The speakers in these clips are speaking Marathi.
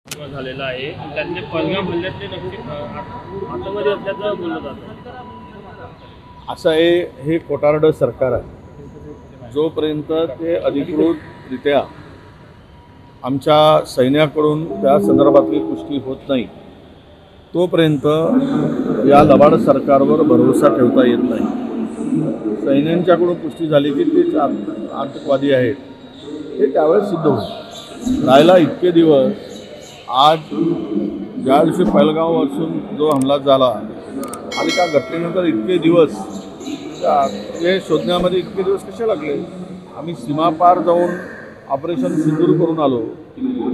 झालेला आहे त्यातले पलगाम हल्ल्यातले नक्की आतमध्ये असल्याचं बोललं जातं। असं आहे, हे कोटारडं सरकार आहे। जोपर्यंत ते अधिकृतरित्या आमच्या सैन्याकडून त्या संदर्भातली पुष्टी होत नाही तोपर्यंत या लबाड सरकारवर भरोसा ठेवता येत नाही। सैन्यांच्याकडून पुष्टी झाली की तेच आतंकवादी आहेत हे त्यावेळेस सिद्ध होईल। राहिला इतके दिवस, आज ज्या दिवशी पहलगामवरून जो हमला झाला आणि त्या घटनेनंतर इतके दिवस हे शोधण्यामध्ये इतके दिवस कसे लागले? आम्ही सीमापार जाऊन ऑपरेशन सिंदूर करून आलो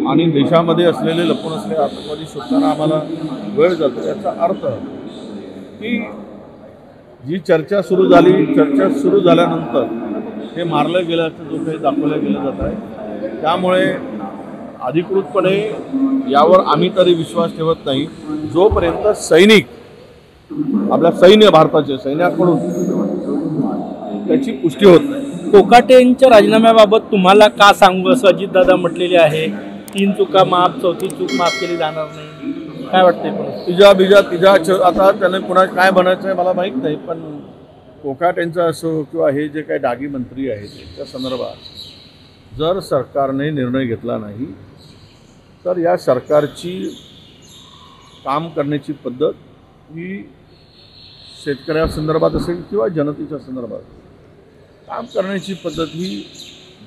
आणि देशामध्ये असलेले लपून असलेले आतंकवादी शोधताना आम्हाला वेळ जातो। याचा अर्थ की जी चर्चा सुरू झाली, चर्चा सुरू झाल्यानंतर हे मारलं गेल्याचं जो काही दाखवलं गेलं जात आहे, त्यामुळे अधिकृतपणे यावर आम्ही तरी विश्वास ठेवत नाही जोपर्यंत सैनिक, आपल्या सैन्य, भारताचे सैन्याकडून त्याची पुष्टी होत नाही। कोकाटेंच्या राजीनाम्याबाबत तुम्हाला का सांगू असं अजितदादा म्हटलेले आहे। 3 चुका माफ, 4थी चूक माफ केली जाणार नाही, काय वाटतंय? तिजा आता त्याने पुन्हा काय बनायचं आहे मला माहीत नाही, पण कोकाटेंचं असो किंवा हे जे काही डागी मंत्री आहेत त्या संदर्भात जर सरकारने निर्णय घेतला नाही तर या सरकारची काम करण्याची पद्धत ही शेतकऱ्यांसंदर्भात असेल किंवा जनतेच्या संदर्भात काम करण्याची पद्धत ही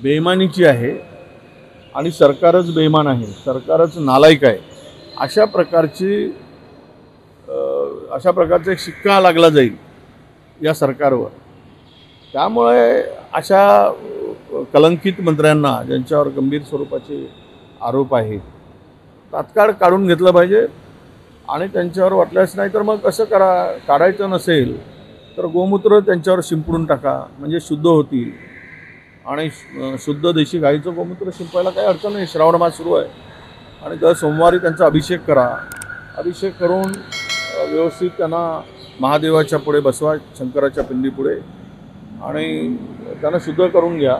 बेईमानीची आहे आणि सरकारच बेईमान आहे, सरकारच नालायक आहे, अशा प्रकारचा एक शिक्का लागला जाईल या सरकारवर। त्यामुळे अशा कलंकित मंत्र्यांना, ज्यांच्यावर गंभीर स्वरूपाचे आरोप आहेत, तात्काळ काढून घेतलं पाहिजे आणि त्यांच्यावर वाटल्यास नाही तर मग असं करा, काढायचं नसेल तर गोमूत्र त्यांच्यावर शिंपडून टाका, म्हणजे शुद्ध होतील। आणि शुद्ध देशी गाईचं गोमूत्र शिंपायला काही अडचण नाही। श्रावण मास सुरू आहे आणि दर सोमवारी त्यांचा अभिषेक करा, अभिषेक करून व्यवस्थित त्यांना महादेवाच्या पुढे बसवा, शंकराच्या पिंडीपुढे, आणि त्यांना शुद्ध करून घ्या,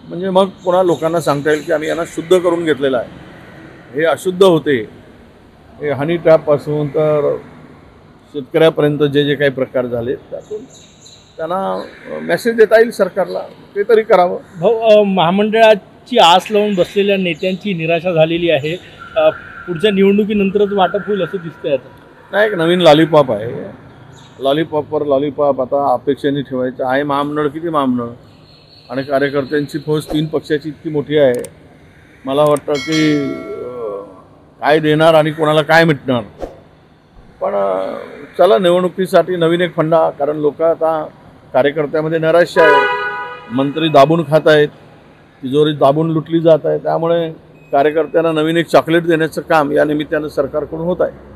म्हणजे मग पुन्हा लोकांना सांगता येईल की आम्ही यांना शुद्ध करून घेतलेलं आहे। हे अशुद्ध होते, हे हनी ट्रॅपपासून तर शेतकऱ्यापर्यंत जे काही प्रकार झाले त्यातून त्यांना मेसेज देता येईल सरकारला, ते तरी करावं। भाऊ, महामंडळाची आस लावून बसलेल्या नेत्यांची निराशा झालेली आहे, पुढच्या निवडणुकीनंतरच वाटप होईल असं दिसतंय। नाही, एक नवीन लॉलीपॉप आहे, लॉलीपॉपवर लॉलीपॉप आता अपेक्षेने ठेवायचं आहे। महामंडळ किती महामंडळ आणि कार्यकर्त्यांची फौज 3 पक्षाची इतकी मोठी आहे, मला वाटतं की काय देणार आणि कोणाला काय मिटणार। पण चला, निवडणुकीसाठी नवीन एक फंडा, कारण लोक आता कार्यकर्त्यामध्ये नैराश्य आहे, मंत्री दाबून खात आहेत, तिजोरी दाबून लुटली जात आहे, त्यामुळे कार्यकर्त्यांना नवीन एक चॉकलेट देण्याचं काम या निमित्तानं सरकारकडून होत आहे।